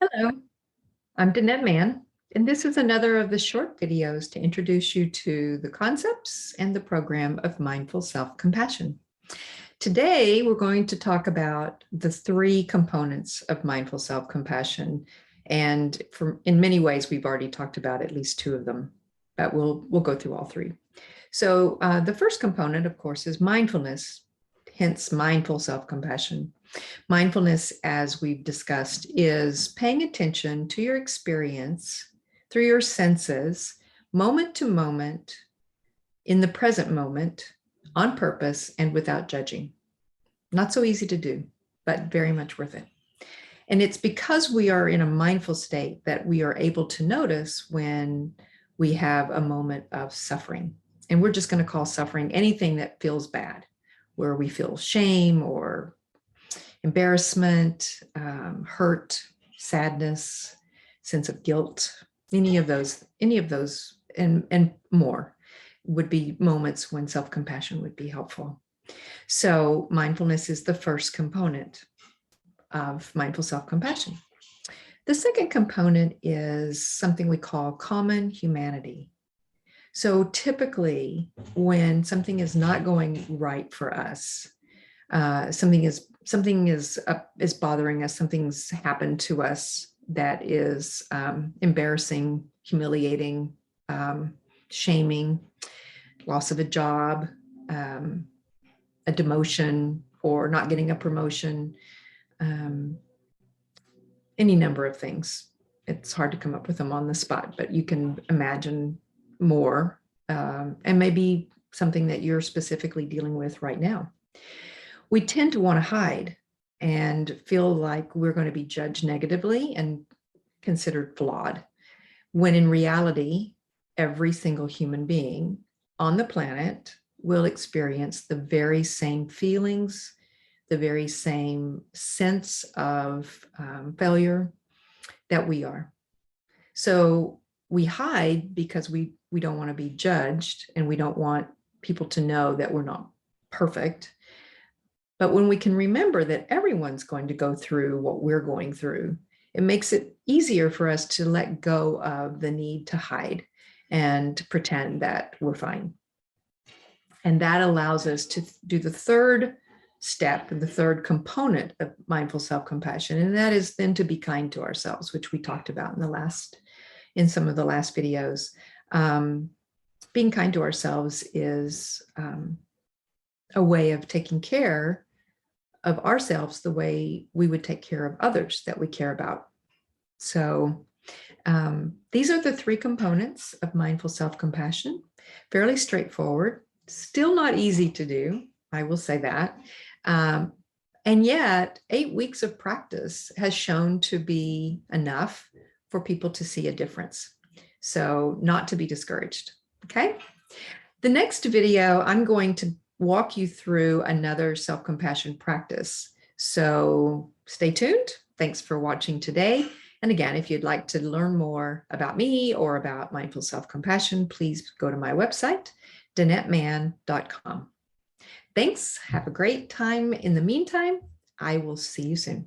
Hello, I'm Denette Mann, and this is another of the short videos to introduce you to the concepts and the program of mindful self-compassion. Today, we're going to talk about the three components of mindful self-compassion. And in many ways, we've already talked about at least two of them, but we'll go through all three. So the first component, of course, is mindfulness, hence mindful self-compassion. Mindfulness, as we've discussed, is paying attention to your experience through your senses, moment to moment, in the present moment, on purpose and without judging. Not so easy to do, but very much worth it. And it's because we are in a mindful state that we are able to notice when we have a moment of suffering. And we're just going to call suffering anything that feels bad, where we feel shame or embarrassment, hurt, sadness, sense of guilt, any of those and more would be moments when self-compassion would be helpful. So mindfulness is the first component of mindful self-compassion. The second component is something we call common humanity. So typically when something is not going right for us, something is bothering us, something's happened to us that is embarrassing, humiliating, shaming, loss of a job, a demotion, or not getting a promotion, any number of things. It's hard to come up with them on the spot, but you can imagine more, and maybe something that you're specifically dealing with right now. We tend to want to hide and feel like we're going to be judged negatively and considered flawed, when in reality, every single human being on the planet will experience the very same feelings, the very same sense of failure that we are. So we hide because we don't want to be judged, and we don't want people to know that we're not perfect. But when we can remember that everyone's going to go through what we're going through, it makes it easier for us to let go of the need to hide and to pretend that we're fine. And that allows us to do the third step and the third component of mindful self-compassion, and that is then to be kind to ourselves, which we talked about in some of the last videos. Being kind to ourselves is a way of taking care of ourselves the way we would take care of others that we care about. So these are the three components of mindful self-compassion. Fairly straightforward, still not easy to do, I will say that. And yet 8 weeks of practice has shown to be enough for people to see a difference. So not to be discouraged, okay? The next video, I'm going to walk you through another self-compassion practice. So stay tuned. Thanks for watching today. And again, if you'd like to learn more about me or about mindful self-compassion, please go to my website, denettemann.com. Thanks. Have a great time. In the meantime, I will see you soon.